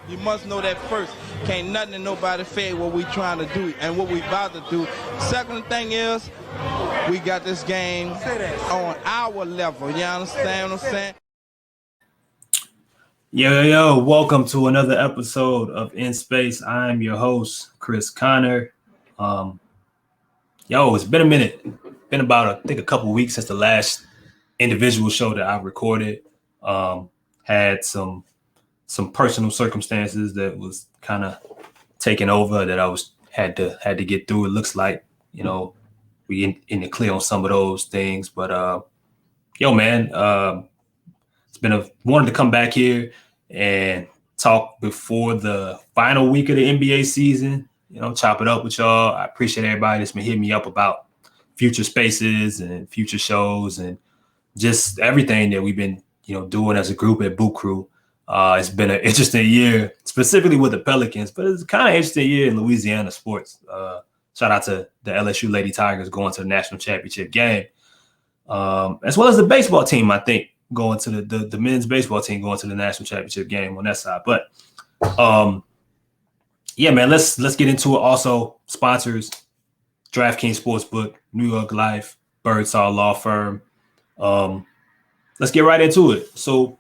You must know that first. Can't nothing and nobody fade what we trying to do and what we about to do. Second thing is, we got this game on our level. You understand what I'm saying? Yo, welcome to another episode of In Space. I'm your host, Chris Connor. It's been a minute. Been about, I think, a couple weeks since the last individual show that I recorded. Had some personal circumstances that was kind of taking over that I had to get through. It looks like, we in the clear on some of those things. But it's been wanted to come back here and talk before the final week of the NBA season, chop it up with y'all. I appreciate everybody that's been hitting me up about future spaces and future shows and just everything that we've been, doing as a group at Boot Krewe. It's been an interesting year, specifically with the Pelicans, but it's kind of interesting year in Louisiana sports. Shout out to the LSU Lady Tigers going to the national championship game, as well as the baseball team, I think, going to the men's baseball team going to the national championship game on that side. But let's get into it. Also, sponsors: DraftKings Sportsbook, New York Life, Birdsall Law Firm. Let's get right into it. So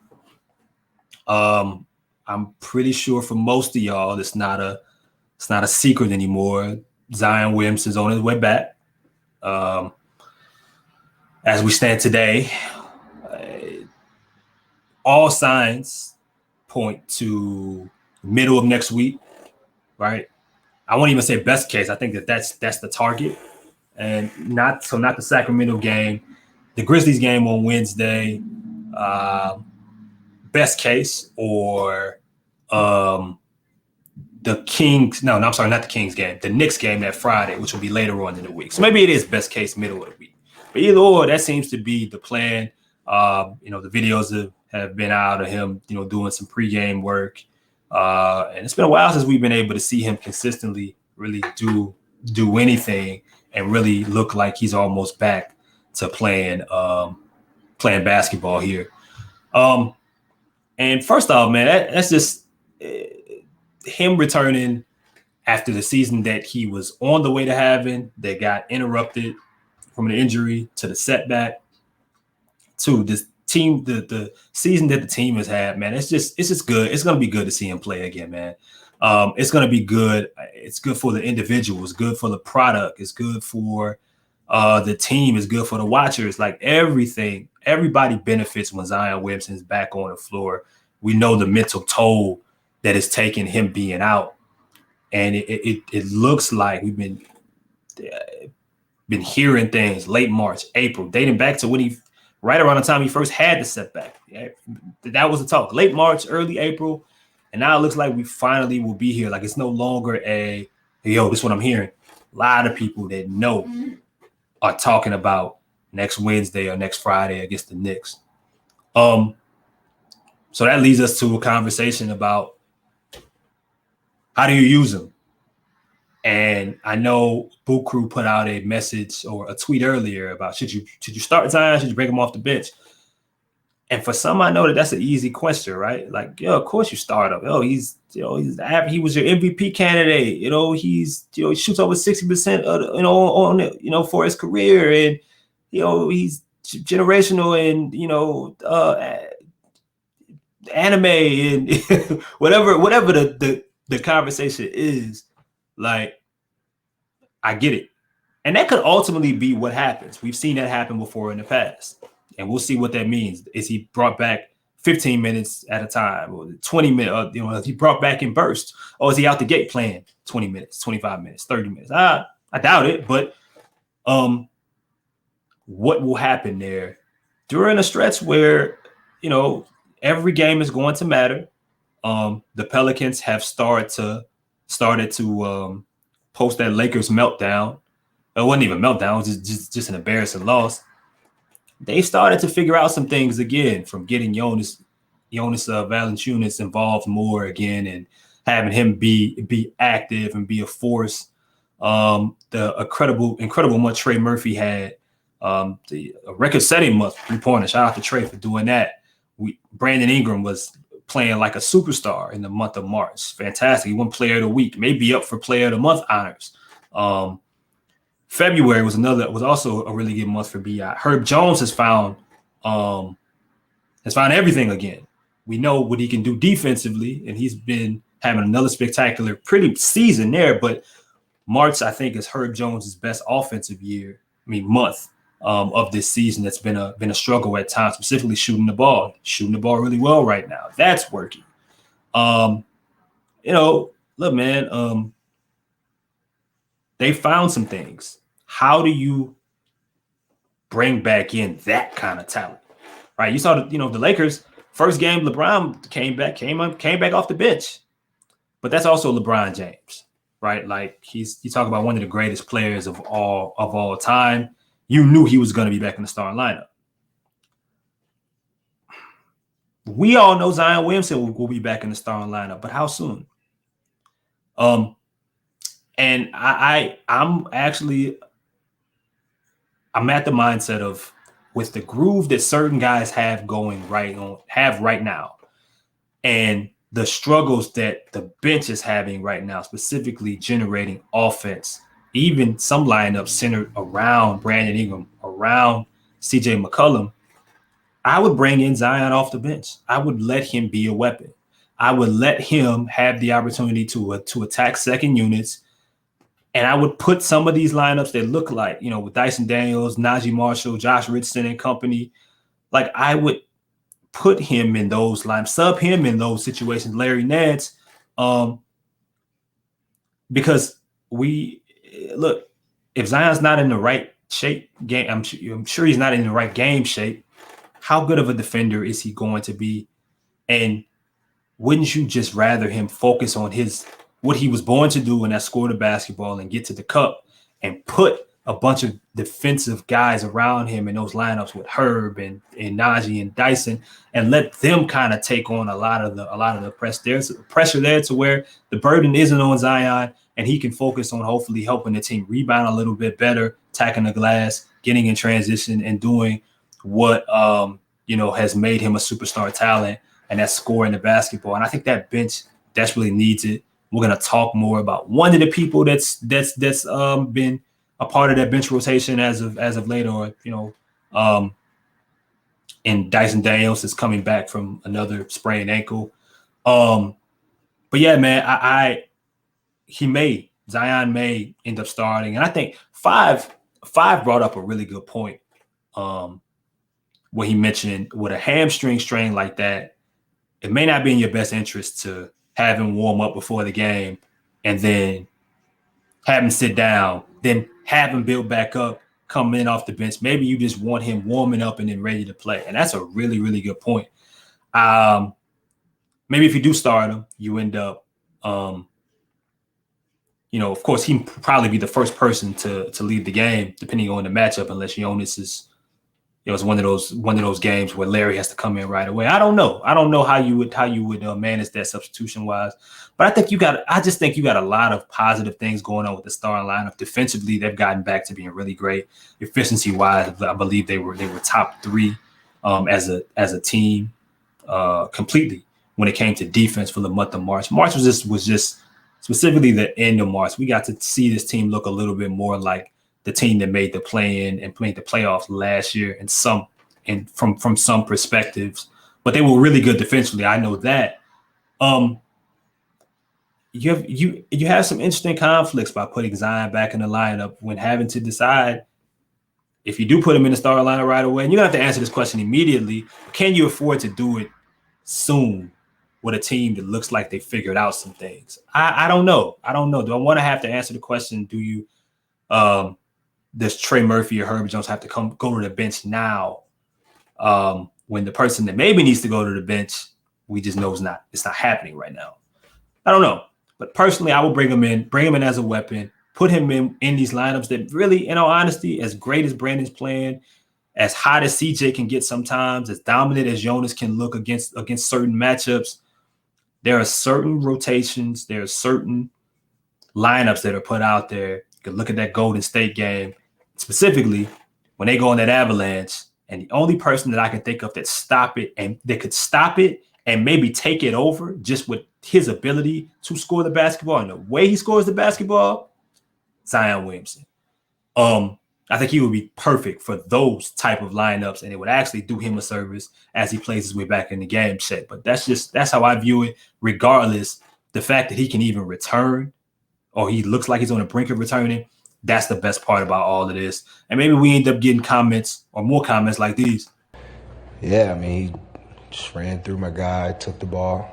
I'm pretty sure for most of y'all, it's not a secret anymore. Zion Williamson's on his way back. As we stand today, all signs point to middle of next week, right? I won't even say best case. I think that's the target, and not the Sacramento game, the Grizzlies game on Wednesday. Best case, or the Kings. No, I'm sorry, not the Kings game. The Knicks game that Friday, which will be later on in the week. So maybe it is best case middle of the week. But either or, that seems to be the plan. The videos have been out of him, doing some pregame work. And it's been a while since we've been able to see him consistently really do anything and really look like he's almost back to playing basketball here. And first off, man, that's just him returning after the season that he was on the way to having, that got interrupted from an injury to the setback to this team, the season that the team has had, man. It's just good. It's going to be good to see him play again, man. It's going to be good. It's good for the individual. It's good for the product. It's good for the team. It's good for the watchers. Like everything, everybody benefits when Zion Williamson is back on the floor. We know the mental toll that is taking him being out. And it looks like we've been hearing things late March, April, dating back to when right around the time he first had the setback. Yeah, that was the talk. Late March, early April. And now it looks like we finally will be here. Like it's no longer this is what I'm hearing. A lot of people that know are talking about next Wednesday or next Friday against the Knicks. So that leads us to a conversation about how do you use them? And I know Boot Krewe put out a message or a tweet earlier about should you start Zion? Should you bring him off the bench? And for some, I know that's an easy question, right? Like, of course you start him. He was your MVP candidate. He shoots over 60% for his career, and he's generational and anime and whatever the conversation is. Like, I get it. And that could ultimately be what happens. We've seen that happen before in the past. And we'll see what that means. Is he brought back 15 minutes at a time or 20 minutes? Is he brought back in bursts? Or is he out the gate playing 20 minutes, 25 minutes, 30 minutes? I doubt it. But what will happen there during a stretch where, every game is going to matter? The Pelicans have started to post that Lakers meltdown. It wasn't even a meltdown. It was just an embarrassing loss. They started to figure out some things again, from getting Jonas Valanciunas involved more again and having him be active and be a force. The incredible month Trey Murphy had, a record-setting month, 3-pointer. Shout out to Trey for doing that. Brandon Ingram was playing like a superstar in the month of March. Fantastic. He won Player of the Week, maybe up for Player of the Month honors. February was also a really good month for BI. Herb Jones has found everything again. We know what he can do defensively, and he's been having another spectacular, pretty season there. But March, I think, is Herb Jones' best offensive month of this season. That's been a struggle at times, specifically shooting the ball really well right now. That's working. Look, man, they found some things. How do you bring back in that kind of talent? Right? You saw the Lakers first game. LeBron came back off the bench, but that's also LeBron James, right? Like you talk about one of the greatest players of all time. You knew he was going to be back in the starting lineup. We all know Zion Williamson will be back in the starting lineup, but how soon? And I'm at the mindset of, with the groove that certain guys have right now, and the struggles that the bench is having right now, specifically generating offense, even some lineups centered around Brandon Ingram, around CJ McCollum, I would bring in Zion off the bench. I would let him be a weapon. I would let him have the opportunity to attack second units. And I would put some of these lineups that look like, with Dyson Daniels, Najee Marshall, Josh Richardson and company, like I would put him in those lineups, sub him in those situations, Larry Nance, because if Zion's not in the right shape game, I'm sure he's not in the right game shape. How good of a defender is he going to be? And wouldn't you just rather him focus on what he was born to do, and that's score the basketball and get to the cup, and put a bunch of defensive guys around him in those lineups with Herb and Najee and Dyson, and let them kind of take on a lot of the pressure there, to where the burden isn't on Zion, and he can focus on hopefully helping the team rebound a little bit better, attacking the glass, getting in transition, and doing what has made him a superstar talent, and that's scoring the basketball. And I think that bench desperately needs it. We're gonna talk more about one of the people that's been a part of that bench rotation as of late, and Dyson Daniels is coming back from another sprained ankle. But yeah, man, Zion may end up starting, and I think Five brought up a really good point, where he mentioned with a hamstring strain like that, it may not be in your best interest to have him warm up before the game and then have him sit down, then have him build back up, come in off the bench. Maybe you just want him warming up and then ready to play. And that's a really, really good point. Maybe if you do start him, you end up, of course, he'd probably be the first person to leave the game, depending on the matchup, unless Jonas is, it's one of those games where Larry has to come in right away. I don't know how you would manage that substitution wise, but I just think you got a lot of positive things going on with the starting lineup. Defensively, they've gotten back to being really great. Efficiency wise, I believe they were top 3 as a team completely when it came to defense for the month of March. March was just specifically the end of March. We got to see this team look a little bit more like the team that made the play-in and made the playoffs last year, and from some perspectives, but they were really good defensively. I know that. You have some interesting conflicts by putting Zion back in the lineup when having to decide if you do put him in the starting lineup right away. And you're gonna have to answer this question immediately. Can you afford to do it soon with a team that looks like they figured out some things? I don't know. Do I want to have to answer the question? Do you? Does Trey Murphy or Herb Jones have to go to the bench now, when the person that maybe needs to go to the bench, we just know it's not happening right now? I don't know. But personally, I would bring him in as a weapon, put him in these lineups that really, in all honesty, as great as Brandon's playing, as hot as CJ can get sometimes, as dominant as Jonas can look against certain matchups, there are certain rotations, there are certain lineups that are put out there. You can look at that Golden State game, specifically when they go on that avalanche, and the only person that I can think of that could stop it and maybe take it over just with his ability to score the basketball and the way he scores the basketball, Zion Williamson. I think he would be perfect for those type of lineups, and it would actually do him a service as he plays his way back in the game set. But that's how I view it. Regardless, the fact that he can even return, or he looks like he's on the brink of returning, that's the best part about all of this. And maybe we end up getting comments or more comments like these. Yeah, I mean, he just ran through my guy, took the ball.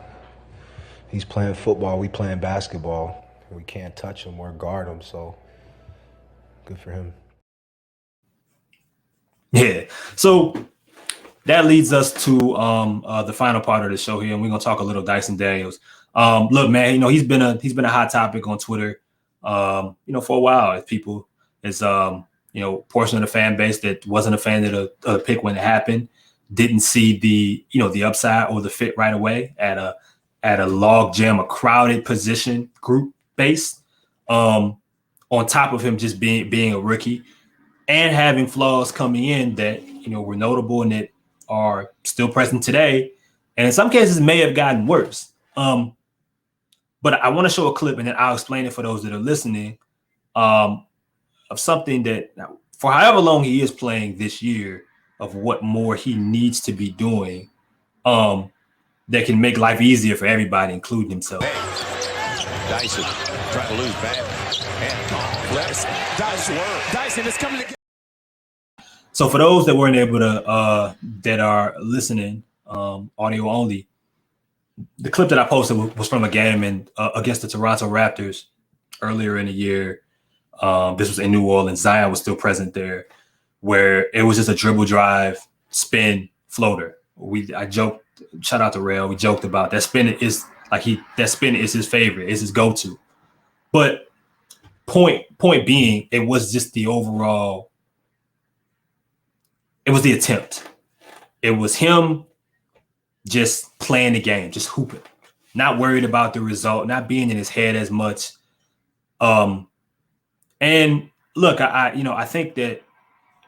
He's playing football, we playing basketball. We can't touch him or guard him, so good for him. Yeah. So that leads us to the final part of the show here, and we're gonna talk a little Dyson Daniels. Look, man, you know, he's been a hot topic on Twitter, you know, for a while. As people, as you know, portion of the fan base that wasn't a fan of the pick when it happened, didn't see the upside or the fit right away at a log jam, a crowded position group base. On top of him just being a rookie and having flaws coming in that, you know, were notable and that are still present today, and in some cases may have gotten worse. But I want to show a clip, and then I'll explain it for those that are listening, of something that, for however long he is playing this year, of what more he needs to be doing, that can make life easier for everybody, including himself. Dyson trying to lose back. And Dyson is coming to. So for those that weren't able to, that are listening, audio only, the clip that I posted was from a game against the Toronto Raptors earlier in the year. This was in New Orleans. Zion was still present there, where it was just a dribble drive, spin, floater. I joked, shout out to Rail, we joked about that spin is his favorite, is his go-to. But point being, it was just the overall, it was the attempt. It was him just playing the game, just hooping, not worried about the result, not being in his head as much. And look, I think that,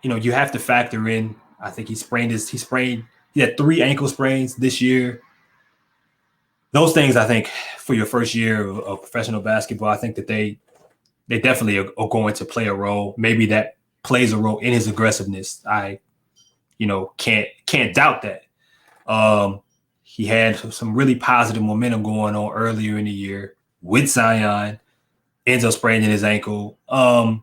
you know, you have to factor in, I think he had 3 ankle sprains this year. Those things, I think, for your first year of professional basketball, I think that they definitely are going to play a role. Maybe that plays a role in his aggressiveness. I can't doubt that. He had some really positive momentum going on earlier in the year with Zion, ends up spraining his ankle. Thought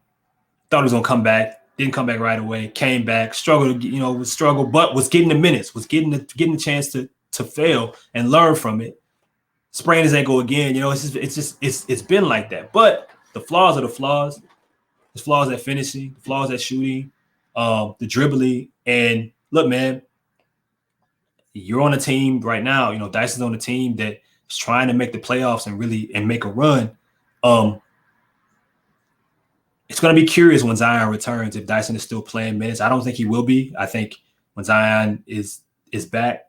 he was gonna come back, didn't come back right away, came back, struggled, but was getting the minutes, was getting the chance to fail and learn from it. Sprained his ankle again, it's been like that. But the flaws are the flaws. There's flaws at finishing, flaws at shooting, the dribbling. And look, man, you're on a team right now. You know, Dyson's on a team that is trying to make the playoffs and make a run. It's going to be curious when Zion returns if Dyson is still playing minutes. I don't think he will be. I think when Zion is back,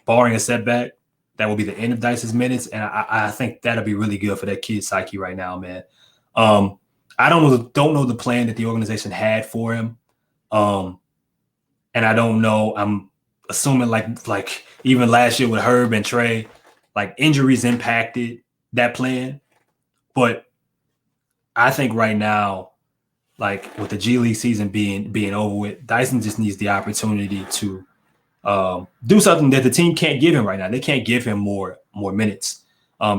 barring a setback, that will be the end of Dyson's minutes, and I think that'll be really good for that kid's psyche right now, man. I don't know the plan that the organization had for him, and I don't know. I'm assuming like even last year with Herb and Trey, like injuries impacted that plan, but I think right now, like with the G League season being over with, Dyson just needs the opportunity to do something that the team can't give him right now. They can't give him more minutes.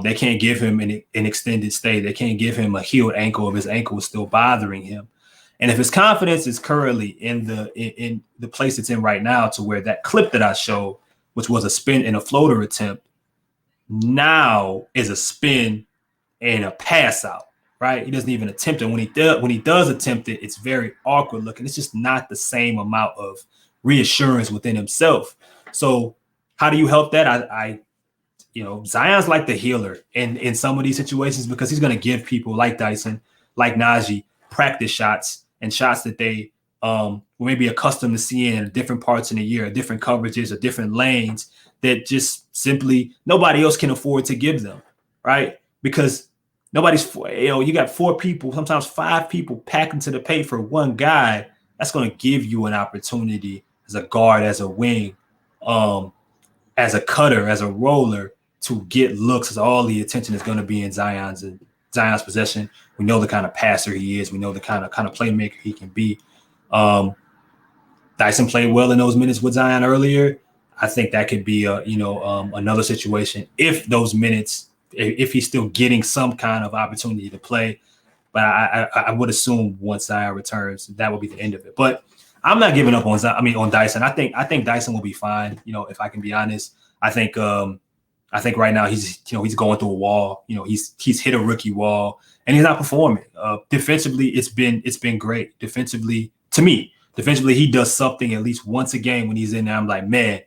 They can't give him an extended stay. They can't give him a healed ankle if his ankle is still bothering him. And if his confidence is currently in the place it's in right now, to where that clip that I showed, which was a spin and a floater attempt, now is a spin and a pass out, right? He doesn't even attempt it. When he does attempt it, it's very awkward looking. It's just not the same amount of reassurance within himself. So how do you help that? Zion's like the healer in some of these situations, because he's going to give people like Dyson, like Najee, practice shots and shots that they may be accustomed to seeing in different parts in the year, different coverages or different lanes that just simply nobody else can afford to give them, right? Because you got 4 people, sometimes 5 people packing to the paint for one guy. That's going to give you an opportunity as a guard, as a wing, as a cutter, as a roller, to get looks, as all the attention is going to be in Zion's possession. We know the kind of passer he is. We know the kind of playmaker he can be. Dyson played well in those minutes with Zion earlier. I think that could be another situation if those minutes, if he's still getting some kind of opportunity to play. But I would assume once Zion returns, that will be the end of it. But I'm not giving up on Dyson. I think Dyson will be fine. If I can be honest, I think right now he's going through a wall. He's hit a rookie wall and he's not performing. Defensively, it's been great. Defensively, to me, he does something at least once a game when he's in there. I'm like, man,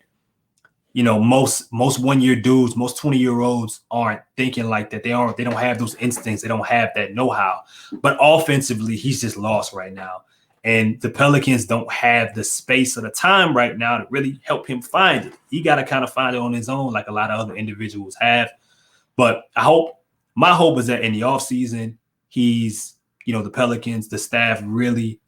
most 1-year dudes, most 20-year-olds aren't thinking like that. They don't have those instincts. They don't have that know-how. But offensively, he's just lost right now. And the Pelicans don't have the space or the time right now to really help him find it. He got to kind of find it on his own, like a lot of other individuals have. But my hope is that in the offseason, the Pelicans, the staff really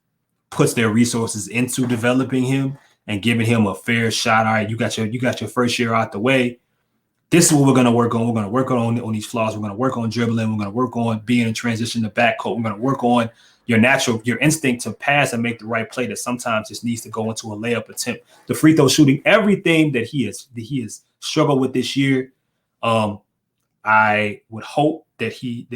puts their resources into developing him and giving him a fair shot. All right, you got your first year out the way. This is what we're going to work on. We're going to work on these flaws. We're going to work on dribbling. We're going to work on being in transition to backcourt. We're going to work on your instinct to pass and make the right play that sometimes just needs to go into a layup attempt. The free throw shooting, everything that he has struggled with this year. I would hope that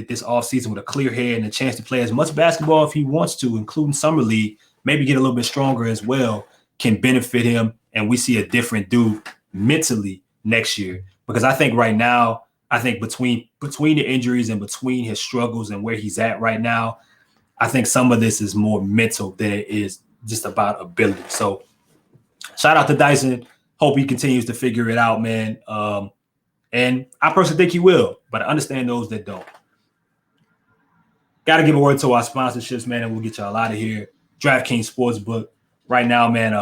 this offseason with a clear head and a chance to play as much basketball if he wants to, including summer league, maybe get a little bit stronger as well, can benefit him. And we see a different dude mentally next year. Because I think right now, between the injuries and between his struggles and where he's at right now, I think some of this is more mental than it is just about ability. So shout out to Dyson. Hope he continues to figure it out, man. And I personally think he will, but I understand those that don't. Got to give a word to our sponsorships, man, and we'll get y'all out of here. DraftKings Sportsbook. Right now, man,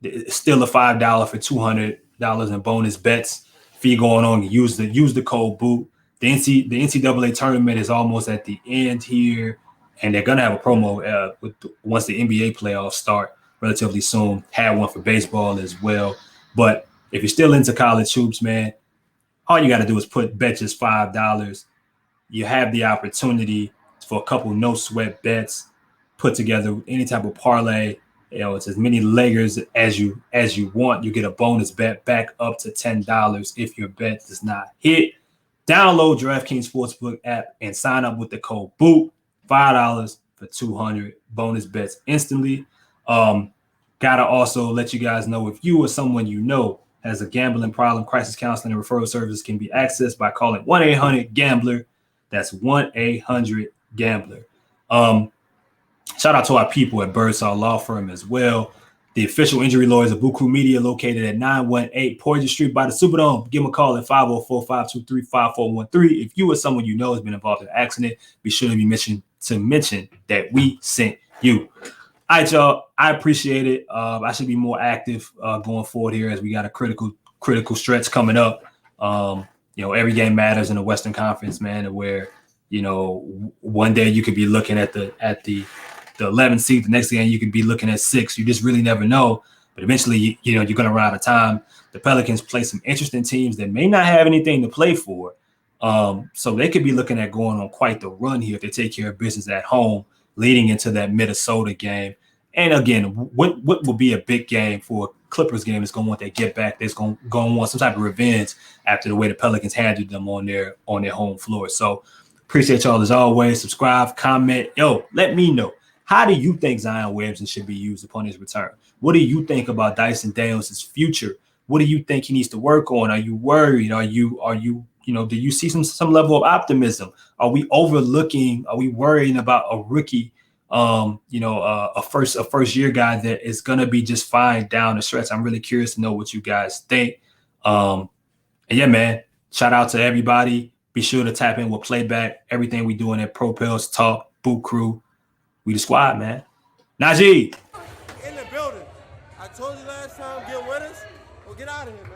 it's still a $5 for $200 in bonus bets. Fee going on. Use the code BOOT. The NCAA tournament is almost at the end here, and they're gonna have a promo once the NBA playoffs start relatively soon. Had one for baseball as well. But if you're still into college hoops, man, all you got to do is bet just $5. You have the opportunity for a couple no sweat bets. Put together any type of parlay. It's as many leggers as you want. You get a bonus bet back up to $10 if your bet does not hit. Download DraftKings Sportsbook app and sign up with the code BOOT. $5 for 200 bonus bets instantly. Gotta also let you guys know if you or someone you know has a gambling problem, crisis counseling and referral services can be accessed by calling 1-800-GAMBLER. That's 1-800-GAMBLER. Shout out to our people at Birdsall Law Firm as well. The official injury lawyers of Boot Krewe Media, located at 918 Poydras Street by the Superdome. Give them a call at 504-523-5413. If you or someone you know has been involved in an accident, be sure to mention that we sent you. All right, y'all. I appreciate it. I should be more active going forward here as we got a critical stretch coming up. Every game matters in the Western Conference, man, where one day you could be looking at the 11th seed, the next game you could be looking at 6. You just really never know. But eventually, you're going to run out of time. The Pelicans play some interesting teams that may not have anything to play for. So they could be looking at going on quite the run here if they take care of business at home, leading into that Minnesota game. And again, what will be a big game for a Clippers game is going to want their get back. They're going to want some type of revenge after the way the Pelicans handled them on their home floor. So appreciate y'all as always. Subscribe, comment. Let me know. How do you think Zion Williamson should be used upon his return? What do you think about Dyson Daniels' future? What do you think he needs to work on? Are you worried? Are you do you see some level of optimism? Are we worrying about a rookie, a first year guy that is going to be just fine down the stretch? I'm really curious to know what you guys think. And yeah, man, shout out to everybody. Be sure to tap in with playback. Everything we doing at Propels Talk, Boot Krewe. We the squad, man. Najee. In the building. I told you last time, get with us or get out of here, man.